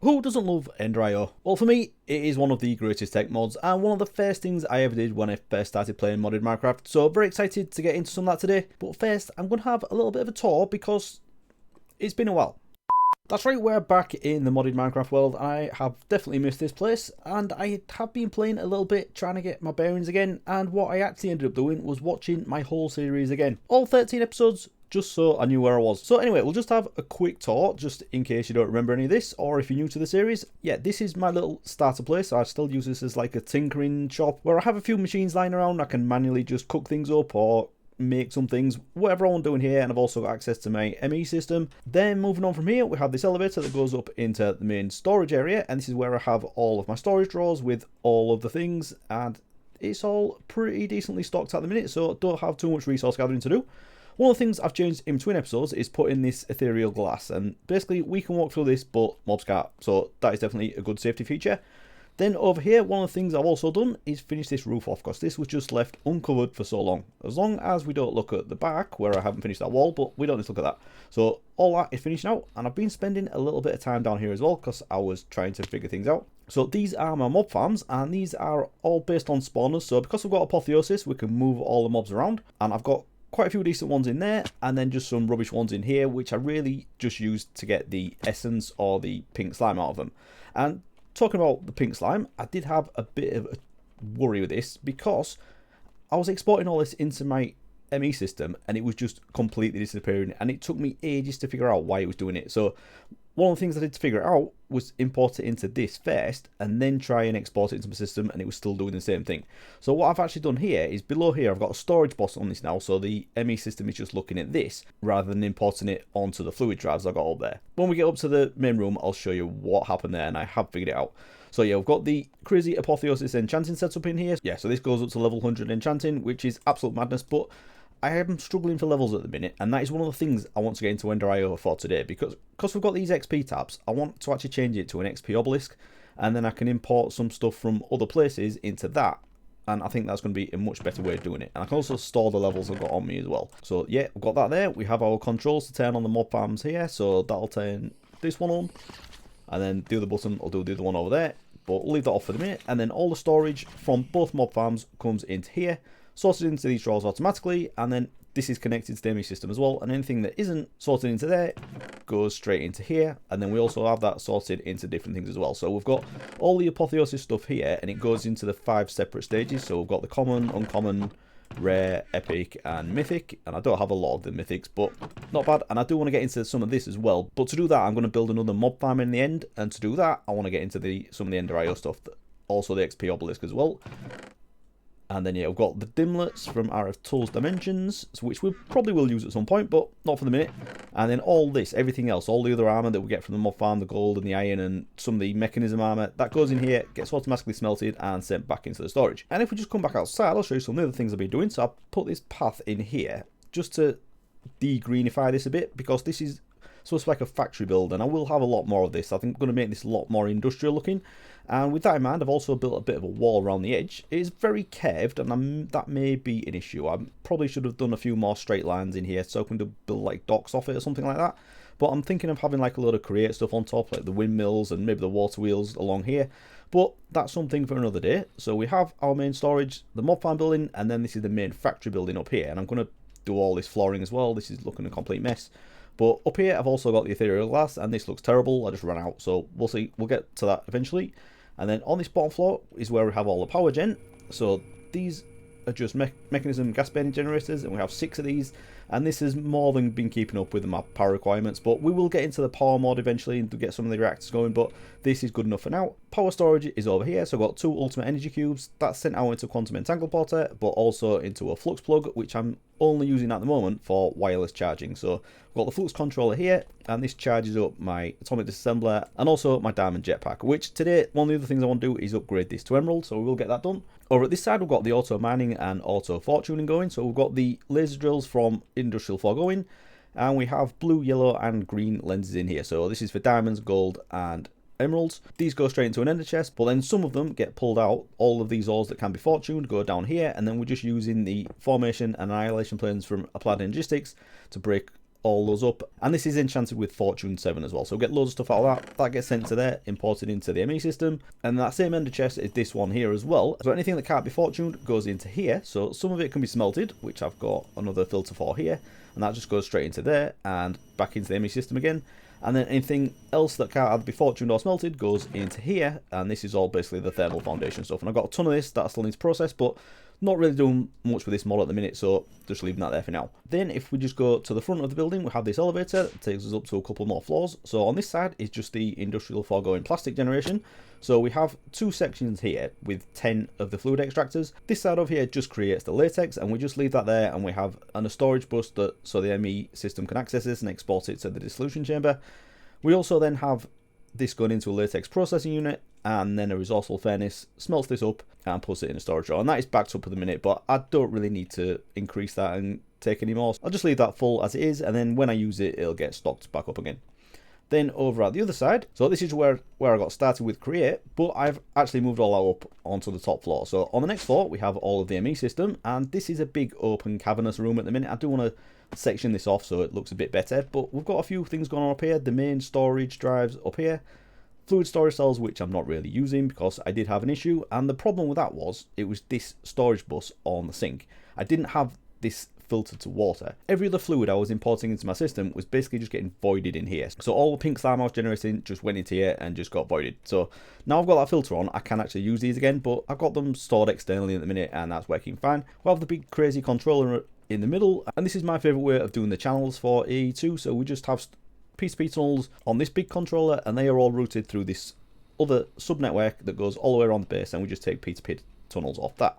Who doesn't love EnderIO? Well, for me, it is one of the greatest tech mods and one of the first things I ever did when I first started playing modded Minecraft. So very excited to get into some of that today. But first, I'm going to have a little bit of a tour because it's been a while. That's right, we're back in the modded Minecraft world. I have definitely missed this place, and I have been playing a little bit, trying to get my bearings again, and what I actually ended up doing was watching my whole series again. All 13 episodes, just so I knew where I was. So anyway, we'll just have a quick tour, just in case you don't remember any of this, or if you're new to the series. Yeah, this is my little starter place. I still use this as like a tinkering shop, where I have a few machines lying around. I can manually just cook things up, or make some things, whatever I want to do in here, and I've also got access to my ME system. Then moving on from here, we have this elevator that goes up into the main storage area, and this is where I have all of my storage drawers with all of the things, and it's all pretty decently stocked at the minute, so don't have too much resource gathering to do. One of the things I've changed in between episodes is put in this ethereal glass, and basically we can walk through this, but mobs can't, so that is definitely a good safety feature. Then over here, one of the things I've also done is finish this roof off, because this was just left uncovered for so long. As long as we don't look at the back, where I haven't finished that wall, but we don't need to look at that. So all that is finished now, and I've been spending a little bit of time down here as well, because I was trying to figure things out. So these are my mob farms, and these are all based on spawners. So because I've got apotheosis, we can move all the mobs around, and I've got quite a few decent ones in there, and then just some rubbish ones in here, which I really just used to get the essence or the pink slime out of them. And talking about the pink slime, I did have a bit of a worry with this because I was exporting all this into my ME system and it was just completely disappearing, and it took me ages to figure out why it was doing it. So one of the things I did to figure it out was import it into this first and then try and export it into my system, and it was still doing the same thing. So what I've actually done here is below here I've got a storage box on this now, so the ME system is just looking at this rather than importing it onto the fluid drives I got up there. When we get up to the main room, I'll show you what happened there, and I have figured it out. So yeah, we've got the crazy apotheosis enchanting setup in here. Yeah, so this goes up to level 100 enchanting, which is absolute madness, but I am struggling for levels at the minute, and that is one of the things I want to get into EnderIO for today, because we've got these XP tabs. I want to actually change it to an XP obelisk, and then I can import some stuff from other places into that, and I think that's going to be a much better way of doing it. And I can also store the levels I've got on me as well. So yeah, we've got that there. We have our controls to turn on the mob farms here, so that'll turn this one on, and then the other button will do the other one over there, but we'll leave that off for the minute. And then all the storage from both mob farms comes into here, sorted into these drawers automatically, and then this is connected to the ME system as well, and anything that isn't sorted into there goes straight into here, and then we also have that sorted into different things as well. So we've got all the apotheosis stuff here, and it goes into the 5 separate stages. So we've got the common, uncommon, rare, epic, and mythic, and I don't have a lot of the mythics, but not bad. And I do want to get into some of this as well, but to do that I'm going to build another mob farm in the end, and to do that I want to get into some of the EnderIO stuff, also the XP obelisk as well. And then yeah, we've got the dimlets from RF Tools Dimensions, which we probably will use at some point, but not for the minute. And then all this, everything else, all the other armour that we get from the mob farm, the gold and the iron and some of the mechanism armour, that goes in here, gets automatically smelted and sent back into the storage. And if we just come back outside, I'll show you some of the other things I've been doing. So I've put this path in here just to de-greenify this a bit, because this is supposed to be like a factory build, and I will have a lot more of this. I think I'm going to make this a lot more industrial looking. And with that in mind, I've also built a bit of a wall around the edge. It is very curved, and that may be an issue. I probably should have done a few more straight lines in here so I can build like docks off it or something like that. But I'm thinking of having like a load of create stuff on top, like the windmills and maybe the water wheels along here. But that's something for another day. So we have our main storage, the mob farm building, and then this is the main factory building up here. And I'm going to do all this flooring as well. This is looking a complete mess. But up here, I've also got the ethereal glass, and this looks terrible. I just ran out, so we'll see. We'll get to that eventually. And then on this bottom floor is where we have all the power gen. So these are just mechanism gas burning generators, and we have 6 of these. And this has more than been keeping up with my power requirements, but we will get into the power mod eventually and to get some of the reactors going, but this is good enough for now. Power storage is over here, so I've got 2 ultimate energy cubes. That's sent out into quantum entangle porter, but also into a flux plug, which I'm only using at the moment for wireless charging. So I've got the flux controller here, and this charges up my atomic disassembler and also my diamond jetpack, which today, one of the other things I want to do is upgrade this to emerald, so we will get that done. Over at this side, we've got the auto mining and auto fortuning going. So we've got the laser drills from industrial foregoing, and we have blue, yellow, and green lenses in here. So this is for diamonds, gold, and emeralds. These go straight into an ender chest, but then some of them get pulled out. All of these ores that can be fortuned go down here, and then we're just using the formation and annihilation planes from applied logistics to break all those up, and this is enchanted with Fortune 7 as well, so we'll get loads of stuff out of that gets sent to there, imported into the ME system. And that same ender chest is this one here as well, so anything that can't be fortuned goes into here. So some of it can be smelted, which I've got another filter for here, and that just goes straight into there and back into the ME system again. And then anything else that can't either be fortuned or smelted goes into here, and this is all basically the thermal foundation stuff. And I've got a ton of this that I still need to process, but not really doing much with this mod at the minute, so just leaving that there for now. Then if we just go to the front of the building, we have this elevator that takes us up to a couple more floors. So on this side is just the industrial foregoing plastic generation. So we have two sections here with 10 of the fluid extractors. This side over here just creates the latex, and we just leave that there, and we have a storage bus that so the ME system can access this and export it to the dissolution chamber. We also then have this going into a latex processing unit, and then a resourceful furnace smelts this up and puts it in a storage drawer, and that is backed up at the minute, but I don't really need to increase that and take any more. I'll just leave that full as it is, and then when I use it, it'll get stocked back up again. Then over at the other side, so this is where I got started with create, but I've actually moved all that up onto the top floor. So on the next floor we have all of the ME system, and this is a big open cavernous room at the minute. I do want to section this off so it looks a bit better, but we've got a few things going on up here. The main storage drives up here, fluid storage cells, which I'm not really using because I did have an issue, and the problem with that was it was this storage bus on the sink. I didn't have this filtered to water. Every other fluid I was importing into my system was basically just getting voided in here. So all the pink slime I was generating just went into here and just got voided. So now I've got that filter on, I can actually use these again, but I've got them stored externally at the minute and that's working fine. We'll have the big crazy controller in the middle, and this is my favorite way of doing the channels for EE2. So we just have P2P tunnels on this big controller, and they are all routed through this other subnetwork that goes all the way around the base, and we just take P2P tunnels off that.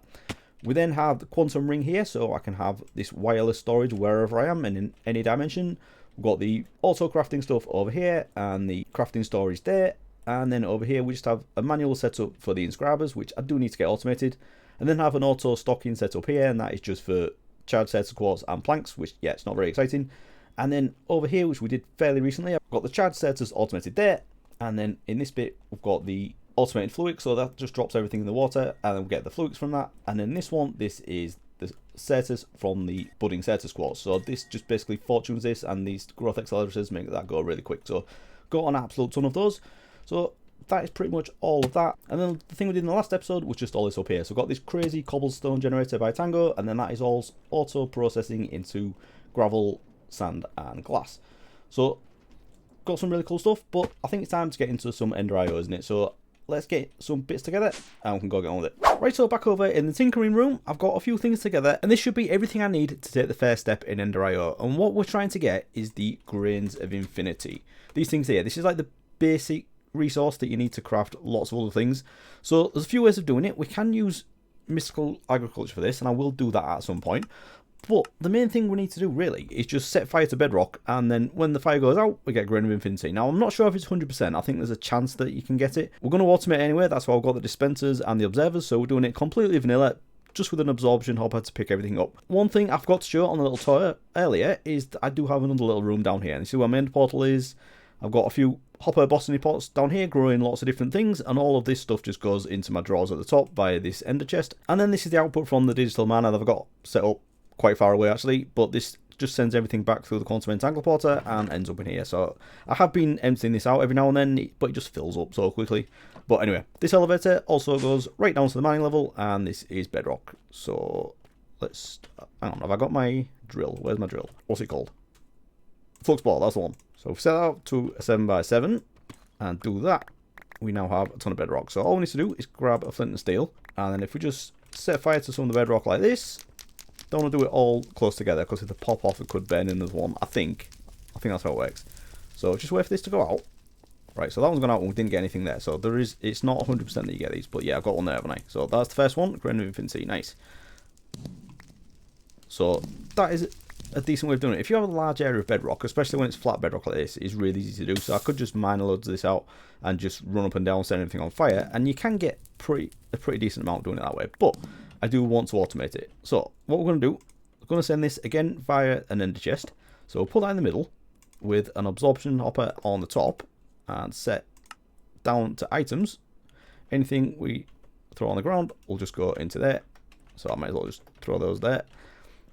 We then have the quantum ring here, so I can have this wireless storage wherever I am and in any dimension. We've got the auto crafting stuff over here and the crafting storage there, and then over here we just have a manual setup for the inscribers, which I do need to get automated, and then have an auto stocking setup here, and that is just for charged sets of quartz and planks, which yeah, it's not very exciting. And then over here, which we did fairly recently, I've got the charge status automated there, and then in this bit we've got the automated fluix, so that just drops everything in the water, and then we get the fluix from that. And then this one, this is the Certus from the budding Certus quartz, so this just basically fortunes this, and these growth accelerators make that go really quick. So got an absolute ton of those. So that is pretty much all of that. And then the thing we did in the last episode was just all this up here. So we've got this crazy cobblestone generator by Tango, and then that is all auto processing into gravel, sand and glass. So got some really cool stuff, but I think it's time to get into some EnderIO, isn't it? So let's get some bits together and we can go get on with it. Right, so back over in the tinkering room, I've got a few things together, and this should be everything I need to take the first step in EnderIO. And what we're trying to get is the grains of infinity. These things here, this is like the basic resource that you need to craft lots of other things. So there's a few ways of doing it. We can use mystical agriculture for this, and I will do that at some point. But the main thing we need to do really is just set fire to bedrock, and then when the fire goes out, we get grain of infinity. Now, I'm not sure if it's 100%. I think there's a chance that you can get it. We're going to automate anyway. That's why I've got the dispensers and the observers. So we're doing it completely vanilla, just with an absorption hopper to pick everything up. One thing I forgot to show on the little tour earlier is that I do have another little room down here. And you see where my end portal is? I've got a few hopper botany pots down here growing lots of different things, and all of this stuff just goes into my drawers at the top via this ender chest. And then this is the output from the digital mana that I've got set up quite far away actually, but this just sends everything back through the quantum entangle porter and ends up in here. So I have been emptying this out every now and then, but it just fills up so quickly. But anyway, this elevator also goes right down to the mining level, and this is bedrock. So let's, hang on, have I got my drill? Where's my drill? What's it called? Flux ball, that's the one. So if we set that out to a 7x7 and do that, we now have a ton of bedrock. So all we need to do is grab a flint and steel, and then if we just set fire to some of the bedrock like this, don't want to do it all close together, because if they pop off it could burn in as one. I think that's how it works. So just wait for this to go out. Right, so that one's gone out and we didn't get anything there. So there is, it's not 100% that you get these, but yeah, I've got one there, haven't I? So that's the first one, grain of infinity, nice. So that is a decent way of doing it. If you have a large area of bedrock, especially when it's flat bedrock like this, it's really easy to do. So I could just mine loads of this out and just run up and down, set everything on fire, and you can get a pretty decent amount doing it that way. But I do want to automate it. So what we're going to do, we're going to send this again via an ender chest. So we'll put that in the middle with an absorption hopper on the top and set down to items. Anything we throw on the ground will just go into there. So I might as well just throw those there.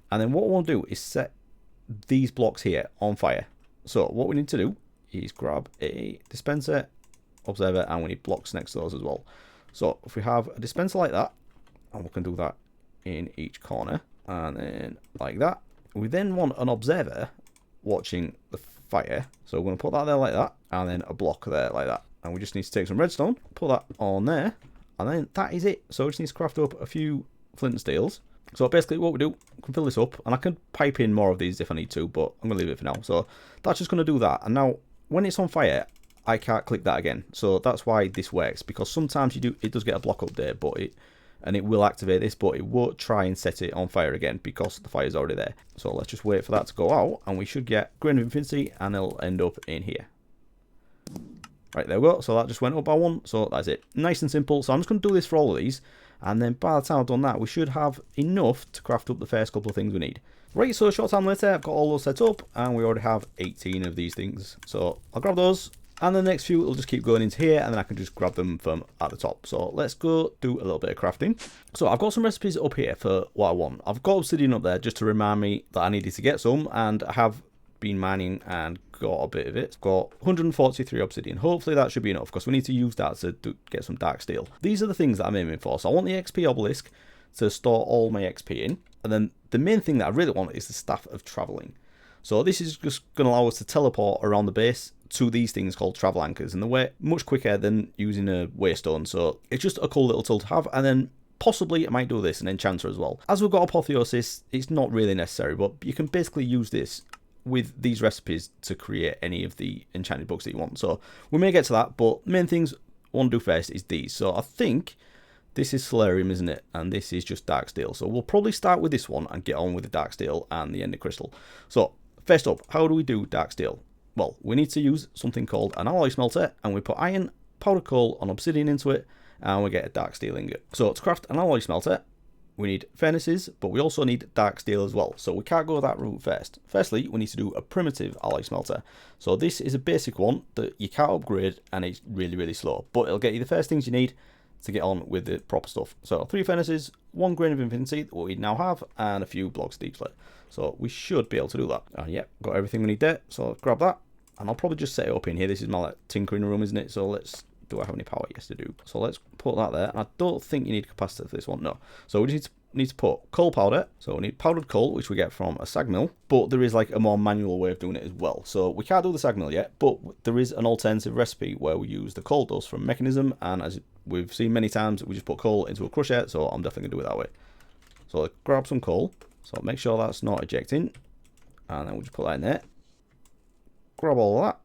And then what we'll do is set these blocks here on fire. So what we need to do is grab a dispenser, observer, and we need blocks next to those as well. So if we have a dispenser like that, and we can do that in each corner, and then like that, we then want an observer watching the fire. So we're going to put that there like that, and then a block there like that. And we just need to take some redstone, put that on there, and then that is it. So we just need to craft up a few flint and steels. So basically what we do, we can fill this up, and I can pipe in more of these if I need to, but I'm going to leave it for now. So that's just going to do that. And now when it's on fire, I can't click that again. So that's why this works, because sometimes it does get a block update, but it will activate this, but it won't try and set it on fire again because the fire's already there. So let's just wait for that to go out, and we should get Grain of Infinity, and it'll end up in here. Right, there we go. So that just went up by one. So that's it. Nice and simple. So I'm just going to do this for all of these. And then by the time I've done that, we should have enough to craft up the first couple of things we need. Right, so a short time later, I've got all those set up, and we already have 18 of these things. So I'll grab those, and the next few will just keep going into here, and then I can just grab them from at the top. So let's go do a little bit of crafting. So I've got some recipes up here for what I want. I've got obsidian up there just to remind me that I needed to get some, and I have been mining and got a bit of it. I've got 143 obsidian. Hopefully that should be enough, because we need to use that to get some dark steel. These are the things that I'm aiming for. So I want the XP obelisk to store all my XP in, and then the main thing that I really want is the staff of traveling. So this is just going to allow us to teleport around the base to these things called travel anchors, and the way much quicker than using a waystone. So it's just a cool little tool to have. And then possibly I might do this, an enchanter as well. As we've got apotheosis, it's not really necessary, but you can basically use this with these recipes to create any of the enchanted books that you want. So we may get to that, but main things I want to do first is these. So I think this is Solarium, isn't it? And this is just dark steel. So we'll probably start with this one and get on with the dark steel and the ender crystal. So first up, how do we do dark steel? Well, we need to use something called an alloy smelter, and we put iron, powdered coal, and obsidian into it, and we get a dark steel ingot. So to craft an alloy smelter, we need furnaces, but we also need dark steel as well. So we can't go that route first. Firstly, we need to do a primitive alloy smelter. So this is a basic one that you can't upgrade, and it's really, really slow. But it'll get you the first things you need to get on with the proper stuff. So 3 furnaces, 1 grain of infinity, that we now have, and a few blocks of deep slate. So we should be able to do that. And yep, got everything we need there. So let's grab that. And I'll probably just set it up in here. This is my like, tinkering room, isn't it? So let's... Do I have any power? Yes, I do. So let's put that there. And I don't think you need capacitor for this one. No. So we just need to put coal powder. So we need powdered coal, which we get from a sag mill. But there is like a more manual way of doing it as well. So we can't do the sag mill yet, but there is an alternative recipe where we use the coal dust from mechanism. And as we've seen many times, we just put coal into a crusher. So I'm definitely going to do it that way. So let's grab some coal. So make sure that's not ejecting. And then we'll just put that in there. Grab all of that.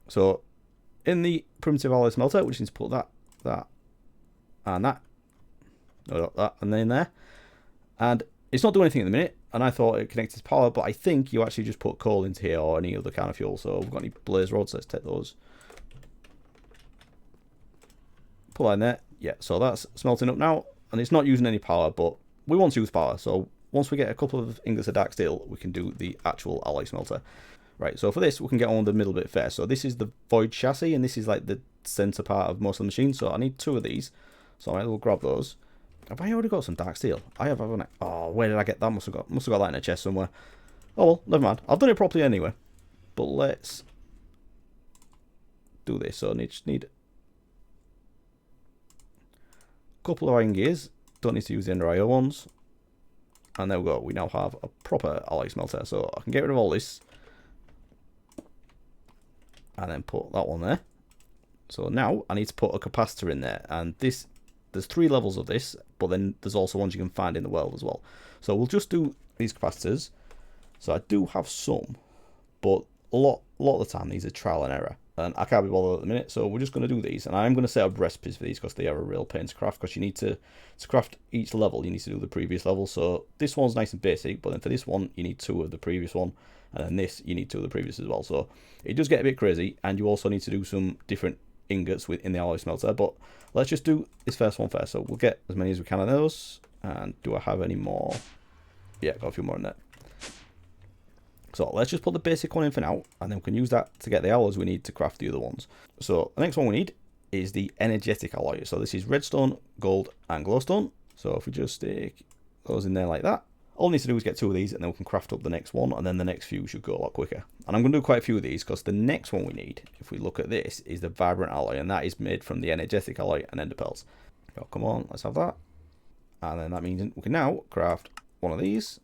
So in the primitive alloy smelter, we just need to put that, and that. No, that, and then there. And it's not doing anything at the minute, and I thought it connected to power, but I think you actually just put coal into here or any other kind of fuel. So we've got any blaze rods, let's take those. Put that in there. Yeah, so that's smelting up now, and it's not using any power, but we want to use power. So once we get a couple of ingots of dark steel, we can do the actual alloy smelter. Right, so for this, we can get on the middle bit first. So this is the void chassis, and this is like the center part of most of the machine. So I need 2 of these. So I will grab those. Have I already got some dark steel? I have, haven't I? Oh, where did I get that? Must have got that in a chest somewhere. Oh well, never mind. I've done it properly anyway. But let's do this. So I just need a couple of iron gears. Don't need to use the EnderIO ones. And there we go. We now have a proper alloy smelter. So I can get rid of all this. And then put that one there. So now I need to put a capacitor in there. And this, there's 3 levels of this, but then there's also ones you can find in the world as well. So we'll just do these capacitors. So I do have some, but a lot of the time these are trial and error. And I can't be bothered at the minute, so we're just going to do these. And I'm going to set up recipes for these because they are a real pain to craft. Because you need to craft each level, you need to do the previous level. So this one's nice and basic, but then for this one, you need 2 of the previous one. And then this, you need 2 of the previous as well. So it does get a bit crazy. And you also need to do some different ingots in the alloy smelter. But let's just do this first one first. So we'll get as many as we can of those. And do I have any more? Yeah, got a few more in there. So let's just put the basic one in for now, and then we can use that to get the alloys we need to craft the other ones. So the next one we need is the energetic alloy. So this is redstone, gold, and glowstone. So if we just stick those in there like that, All we need to do is get 2 of these, and then we can craft up the next one, and then the next few should go a lot quicker. And I'm going to do quite a few of these, because the next one we need, if we look at this, is the vibrant alloy, and that is made from the energetic alloy and ender pearls. Oh, come on, let's have that. And then that means we can now craft one of these.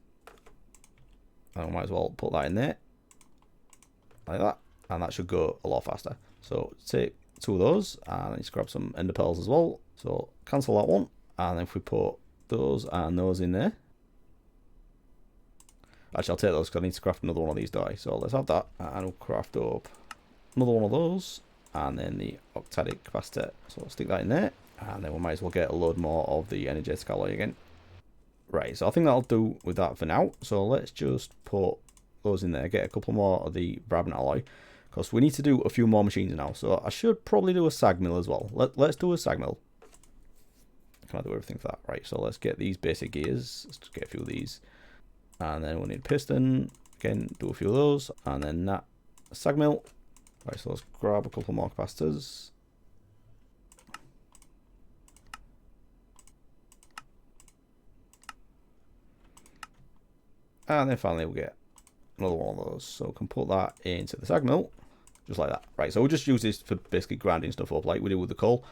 And we might as well put that in there, like that, and that should go a lot faster. So take 2 of those, and let's grab some ender pearls as well. So cancel that one, and then if we put those and those in there. Actually, I'll take those because I need to craft another one of these die. So let's have that, and we'll craft up another one of those, and then the octadic capacitor. So I'll stick that in there, and then we might as well get a load more of the energetic alloy again. Right, so I think that'll do with that for now. So let's just put those in there, get a couple more of the vibrant alloy, because we need to do a few more machines now. So I should probably do a sag mill as well. Let's do a sag mill. Can I do everything for that? Right, so let's get these basic gears. Let's just get a few of these. And then we'll need piston. Again, do a few of those. And then that sag mill. Right, so let's grab a couple more capacitors. And then finally we'll get another one of those. So we can put that into the sag mill. Just like that. Right, so we'll just use this for basically grinding stuff up like we do with the coal.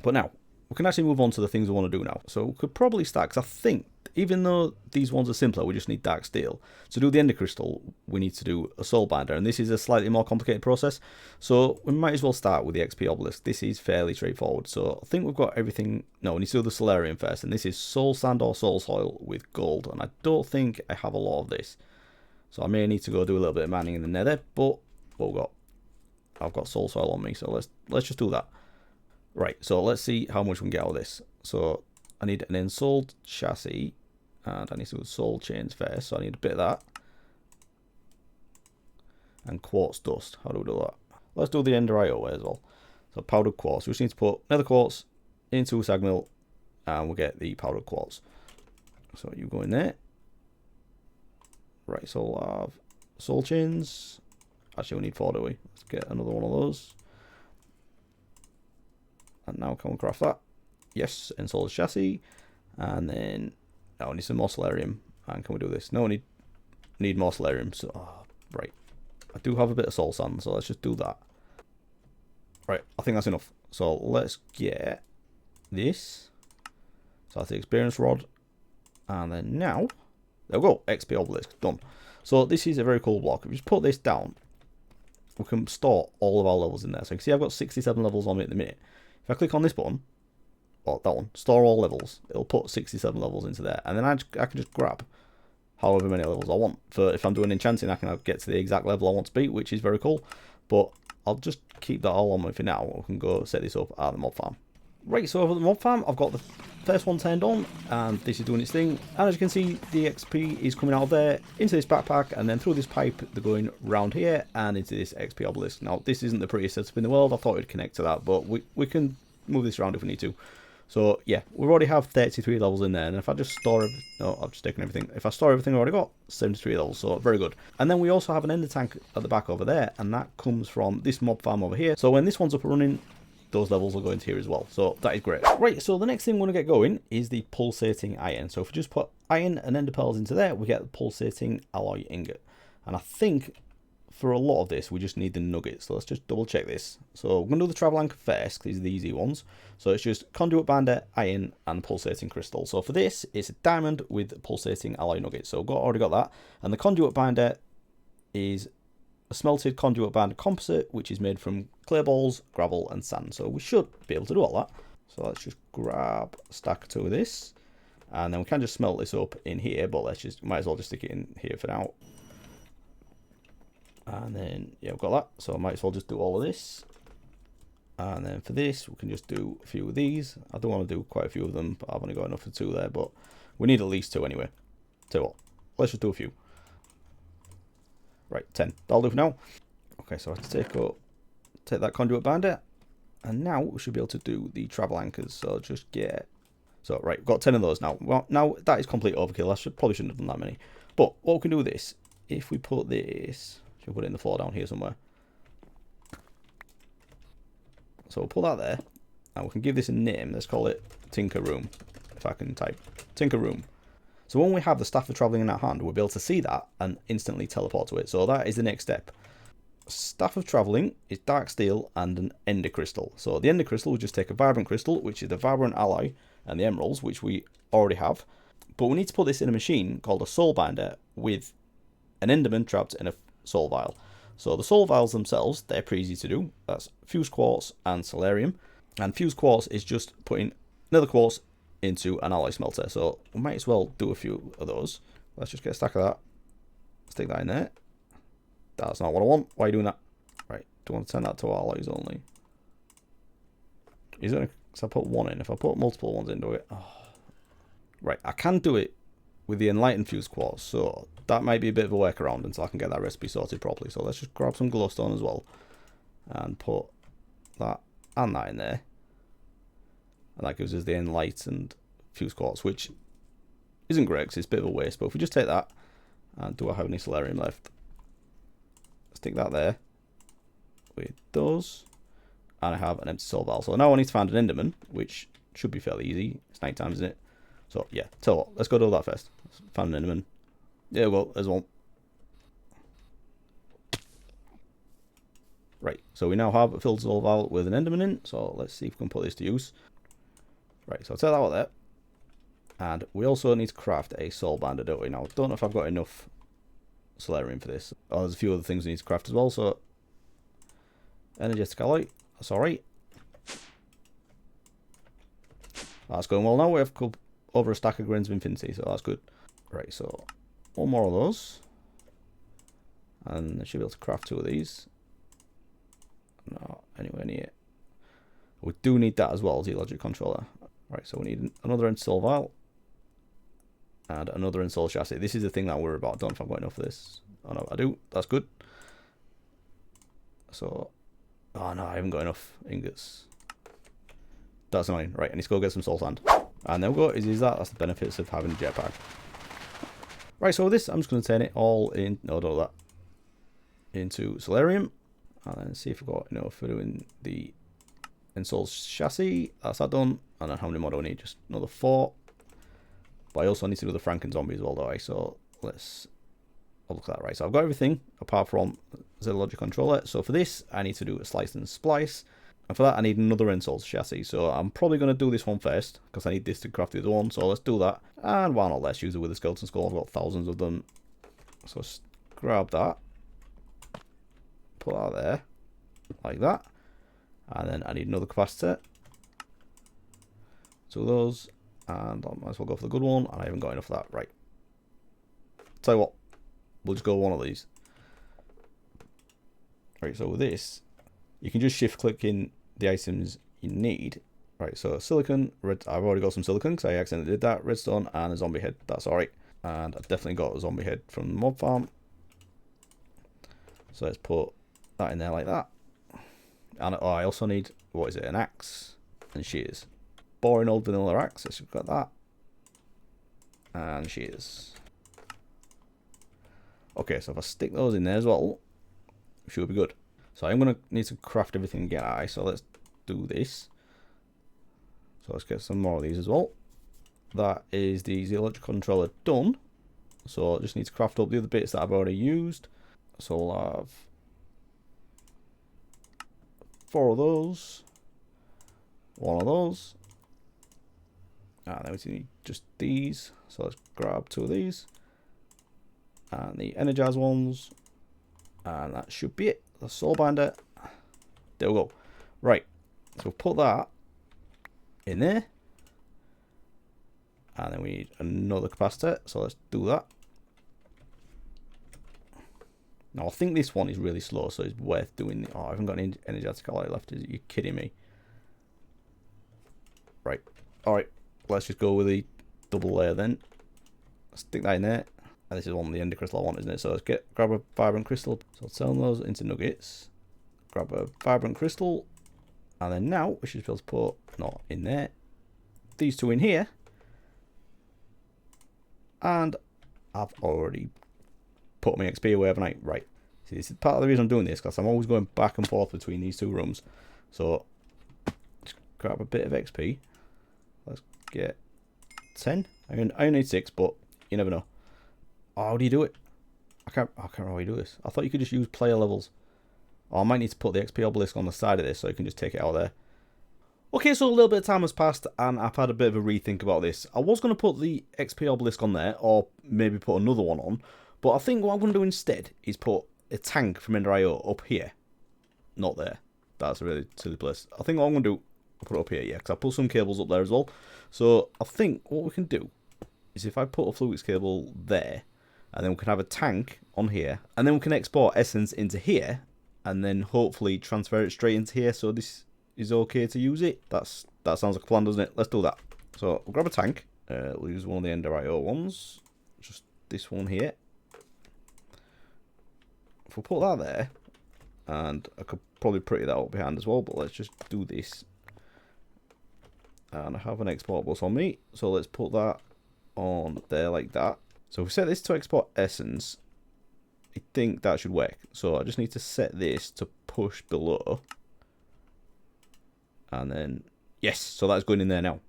But now, we can actually move on to the things we want to do now. So we could probably start, because I think, even though these ones are simpler, we just need dark steel. To do the ender crystal, we need to do a soul binder, and this is a slightly more complicated process. So we might as well start with the XP obelisk. This is fairly straightforward. So I think we've got everything. No, we need to do the solarium first, and this is soul sand or soul soil with gold, and I don't think I have a lot of this. So I may need to go do a little bit of mining in the nether, but what we've got, I've got soul soil on me, so let's just do that. Right, so let's see how much we can get out of this. So I need an ensouled chassis, and I need to do soul chains first, so I need a bit of that. And quartz dust. How do we do that? Let's do the EnderIO way as well. So powdered quartz. We just need to put nether quartz into a sag mill, and we'll get the powdered quartz. So you go in there. Right, so we'll have soul chains. Actually, we need 4, do we? Let's get another one of those. And now can we craft that? Yes, ensouled chassis. And then now we need some more solarium. And can we do this? No, we need more solarium. So right. I do have a bit of soul sand, so let's just do that. Right, I think that's enough. So let's get this. So that's the experience rod. And then now, there we go, XP obelisk, done. So this is a very cool block. If you just put this down, we can store all of our levels in there. So you can see I've got 67 levels on me at the minute. If I click on this button, or that one, store all levels, it'll put 67 levels into there. And then I can just grab however many levels I want. For if I'm doing enchanting, I can get to the exact level I want to be, which is very cool. But I'll just keep that all on me for now. We can go set this up at the mob farm. Right, so over at the mob farm, I've got the first one turned on, and this is doing its thing. And as you can see, the XP is coming out of there into this backpack, and then through this pipe, they're going round here and into this XP obelisk. Now, this isn't the prettiest setup in the world. I thought it'd connect to that, but we can move this around if we need to. So yeah, we already have 33 levels in there, and if I just store no, I've just taken everything. If I store everything I've already got, 73 levels, so very good. And then we also have an ender tank at the back over there, and that comes from this mob farm over here. So when this one's up and running, those levels will go into here as well. So that is great. Right, so the next thing we want to get going is the pulsating iron. So if we just put iron and ender pearls into there, we get the pulsating alloy ingot. And I think for a lot of this, we just need the nuggets. So let's just double check this. So we're going to do the travel anchor first, because these are the easy ones. So it's just conduit binder, iron, and pulsating crystal. So for this, it's a diamond with pulsating alloy nuggets. So already got that. And the conduit binder is a smelted conduit binder composite, which is made from clay balls, gravel, and sand. So we should be able to do all that. So let's just grab a stack or 2 of this. And then we can just smelt this up in here, but might as well just stick it in here for now. And then, yeah, we've got that. So I might as well just do all of this. And then for this, we can just do a few of these. I don't want to do quite a few of them, but I've only got enough for 2 there. But we need at least 2 anyway. Tell you what, let's just do a few. Right, 10. That'll do for now. Okay, so I have to take that conduit binder. And now we should be able to do the travel anchors. So just get... So, right, we've got 10 of those now. Well, now that is complete overkill. I probably shouldn't have done that many. But what we can do with this, if we put this... We'll put it in the floor down here somewhere. So we'll put that there. And we can give this a name. Let's call it Tinker Room. If I can type Tinker Room. So when we have the Staff of Travelling in our hand, we'll be able to see that and instantly teleport to it. So that is the next step. Staff of Travelling is Dark Steel and an Ender Crystal. So the Ender Crystal will just take a Vibrant Crystal, which is the Vibrant Ally, and the Emeralds, which we already have. But we need to put this in a machine called a Soul Binder with an Enderman trapped in a Soul Vial. So the Soul Vials themselves, they're pretty easy to do. That's Fused Quartz and Solarium. And Fused Quartz is just putting another quartz into an alloy smelter. So we might as well do a few of those. Let's just get a stack of that. Stick that in there. That's not what I want. Why are you doing that? Right. Do I want to turn that to alloys only? Is it? Because I put one in. If I put multiple ones into it. Oh. Right. I can do it with the Enlightened Fused Quartz. So that might be a bit of a workaround until I can get that recipe sorted properly. So let's just grab some glowstone as well. And put that and that in there. And that gives us the Enlightened Fused Quartz, which isn't great because it's a bit of a waste. But if we just take that, and do I have any Solarium left? Stick that there with those. And I have an empty soul vial. So now I need to find an Enderman, which should be fairly easy. It's night time, isn't it? So yeah, tell you what, let's go do that first. Let's find an Enderman. There we go, there's one. Right, so we now have a filled soul vial with an Enderman in. So let's see if we can put this to use. Right, so I'll take that out there. And we also need to craft a soul binder, don't we? Now, I don't know if I've got enough Solarium for this. Oh, there's a few other things we need to craft as well. So, energetic alloy, that's alright. That's going well now. We have over a stack of Grains of Infinity, so that's good. Right, so one more of those. And I should be able to craft two of these. No, anywhere near. We do need that as well as the logic controller. Right, so we need another install vial. And another install chassis. This is the thing that I worry about. I don't know if I've got enough of this. Oh no, I do. That's good. So, oh no, I haven't got enough ingots. That's annoying. Right, I need to go get some soul sand. And there we go. Is that? That's the benefits of having a jetpack. Right, so with this, I'm just going to turn it all in. No, don't do that. Into Solarium. And then see if we've got enough for doing the install chassis. That's that done. And then how many more do I need? Just another 4. But I also need to do the Franken zombie as well, though. So let's look at that. Right, so I've got everything apart from the logic controller. So for this, I need to do a slice and splice. And for that, I need another install chassis. So I'm probably going to do this one first because I need this to craft the other one. So let's do that. And why not? Let's use it with the skeleton skull. I've got thousands of them. So let's grab that. Put that there. Like that. And then I need another capacitor. So those. And I might as well go for the good one. And I haven't got enough of that. Right. Tell you what. We'll just go one of these. Right, so with this, you can just shift click in the items you need. Right, so silicon, red. I've already got some silicon because I accidentally did that. Redstone and a zombie head. That's alright. And I've definitely got a zombie head from the mob farm. So let's put that in there like that. And oh, I also need, what is it, an axe and shears. Boring old vanilla axe. Let's got that. And shears. Okay, so if I stick those in there as well, should be good. So I'm going to need to craft everything again. So let's do this. So let's get some more of these as well. That is the Zeologic controller done. So I just need to craft up the other bits that I've already used. So we'll have 4 of those. 1 of those. And then we need just these. So let's grab 2 of these. And the energized ones. And that should be it. The soul binder. There we go. Right. So we'll put that in there. And then we need another capacitor. So let's do that. Now I think this one is really slow, so it's worth doing. Oh, I haven't got any energetic alloy left. Are you kidding me? Right. Alright. Let's just go with the double layer then. Stick that in there. And this is one of the ender crystal I want, isn't it? So let's grab a vibrant crystal. So I'll turn those into nuggets. Grab a vibrant crystal. And then now we should be able to put, not in there, these 2 in here. And I've already put my XP away, haven't I? Right. See, this is part of the reason I'm doing this, because I'm always going back and forth between these 2 rooms. So just grab a bit of XP. Let's get 10. I only need 6, but You never know. Oh, how do you do it? I can't remember how you do this. I thought you could just use player levels. Oh, I might need to put the XP obelisk on the side of this so you can just take it out there. Okay, so a little bit of time has passed and I've had a bit of a rethink about this. I was going to put the XP obelisk on there, or maybe put another one on, but I think what I'm going to do instead is put a tank from EnderIO up here. Not there. That's a really silly place. I think what I'm going to do, I'll put it up here, yeah, because I put some cables up there as well. So I think what we can do is if I put a Fluix cable there, and then we can have a tank on here, and then we can export essence into here, and then hopefully transfer it straight into here, so this is okay to use it. That sounds like a plan, doesn't it? Let's do that. So we'll grab a tank. We'll use one of the EnderIO ones. Just this one here. If we put that there, and I could probably pretty that up behind as well, but let's just do this. And I have an export bus on me, so let's put that on there like that. So if we set this to export essence, I think that should work. So I just need to set this to push below. And then, yes, so that's going in there now.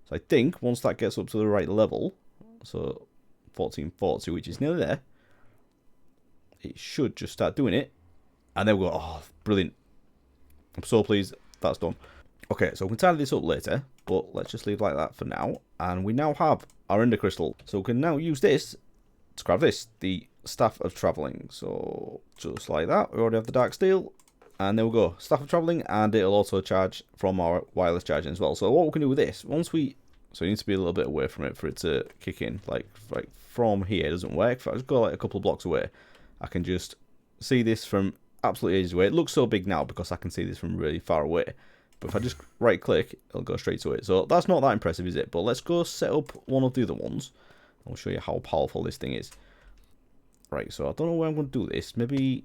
So I think once that gets up to the right level, so 1440, which is nearly there, it should just start doing it. And then we'll go, oh, brilliant. I'm so pleased that's done. Okay, so we can tidy this up later, but let's just leave like that for now. And we now have our ender crystal. So we can now use this to grab this, the staff of traveling. So just like that, we already have the dark steel. And there we go, staff of traveling, and it'll also charge from our wireless charging as well. So what we can do with this, so you need to be a little bit away from it for it to kick in. Like from here, it doesn't work. If I just go like a couple of blocks away, I can just see this from absolutely ages away. It looks so big now because I can see this from really far away. But if I just right click, it'll go straight to it. So that's not that impressive, is it? But let's go set up one of the other ones. I'll show you how powerful this thing is. Right, so I don't know where I'm going to do this. Maybe,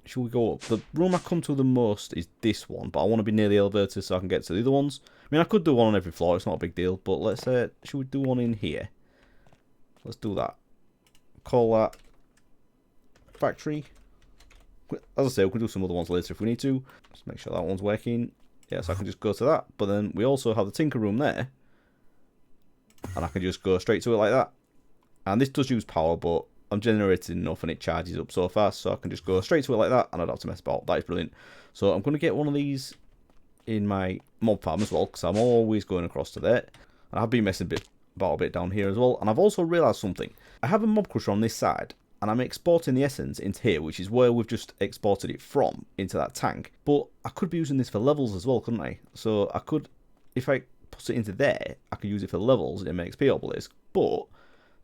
should we go up? The room I come to the most is this one, but I want to be near the elevator so I can get to the other ones. I mean, I could do one on every floor. It's not a big deal. But let's should we do one in here? Let's do that. Call that factory. As I say, we can do some other ones later if we need to. Just make sure that one's working. Yeah, so I can just go to that. But then we also have the tinker room there. And I can just go straight to it like that. And this does use power, but I'm generating enough and it charges up so fast. So I can just go straight to it like that and I don't have to mess about. That is brilliant. So I'm going to get one of these in my mob farm as well, because I'm always going across to there. And I've been messing about a bit down here as well. And I've also realised something. I have a mob crusher on this side. And I'm exporting the essence into here, which is where we've just exported it from, into that tank. But I could be using this for levels as well, couldn't I? So I could, if I put it into there, I could use it for levels in my XP obelisk. But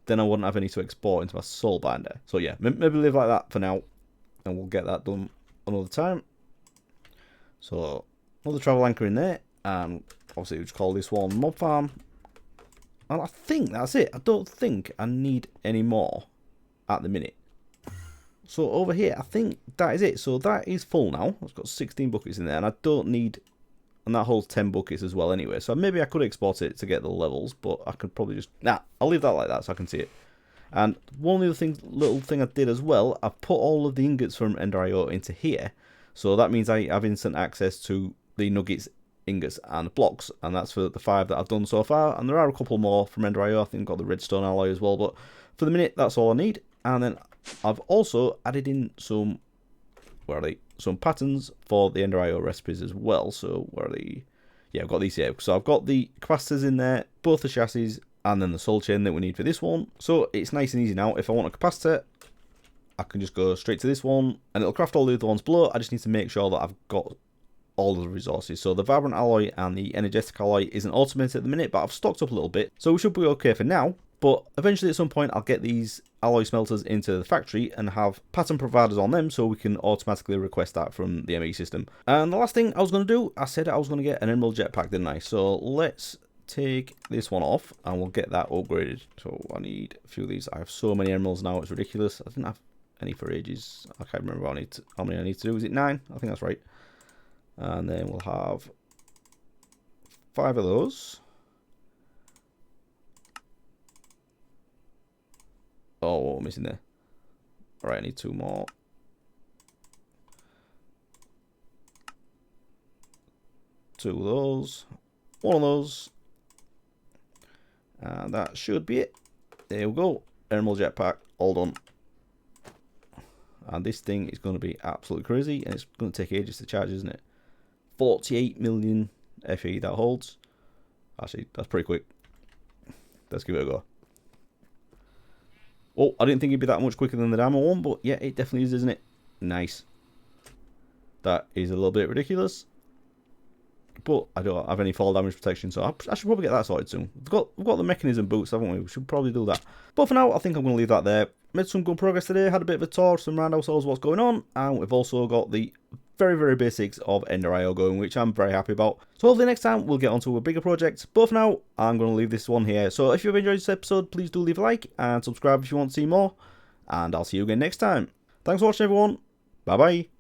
then I wouldn't have any to export into my soul binder. So yeah, maybe leave like that for now. And we'll get that done another time. So another travel anchor in there. And obviously we'll just call this one mob farm. And I think that's it. I don't think I need any more at the minute. So over here, I think that is it. So that is full now. It's got 16 buckets in there, and I don't need, and that holds 10 buckets as well anyway. So maybe I could export it to get the levels, but I could probably just, I'll leave that like that so I can see it. And one of the little thing I did as well, I've put all of the ingots from EnderIO into here. So that means I have instant access to the nuggets, ingots, and blocks, and that's for the 5 that I've done so far. And there are a couple more from EnderIO. I think I've got the redstone alloy as well, but for the minute, that's all I need. And then I've also added in some, where are they? Some patterns for the EnderIO recipes as well. So where are they? Yeah, I've got these here. So I've got the capacitors in there, both the chassis, and then the soul chain that we need for this one. So it's nice and easy now. If I want a capacitor, I can just go straight to this one, and it'll craft all the other ones below. I just need to make sure that I've got all of the resources. So the vibrant alloy and the energetic alloy isn't automated at the minute, but I've stocked up a little bit. So we should be okay for now. But eventually at some point I'll get these alloy smelters into the factory and have pattern providers on them so we can automatically request that from the ME system. And the last thing I was going to do, I said I was going to get an emerald jetpack, didn't I? So let's take this one off and we'll get that upgraded. So I need a few of these. I have so many emeralds now, it's ridiculous. I didn't have any for ages. I can't remember how many I need to do. Is it 9? I think that's right. And then we'll have 5 of those. Oh, what am I missing there? Alright, I need 2 more. Two of those. One of those. And that should be it. There we go. Emerald jetpack, all done. And this thing is going to be absolutely crazy, and it's going to take ages to charge, isn't it? 48 million FE that holds. Actually, that's pretty quick. Let's give it a go. Oh, I didn't think it'd be that much quicker than the demo one, but yeah, it definitely is, isn't it? Nice. That is a little bit ridiculous. But I don't have any fall damage protection, so I should probably get that sorted soon. We've got the mechanism boots, haven't we? We should probably do that. But for now, I think I'm going to leave that there. Made some good progress today, had a bit of a tour, some roundhouse of what's going on, and we've also got the very, very basics of EnderIO going, which I'm very happy about. So hopefully next time we'll get onto a bigger project. But for now, I'm going to leave this one here. So if you've enjoyed this episode, please do leave a like and subscribe if you want to see more. And I'll see you again next time. Thanks for watching, everyone. Bye-bye.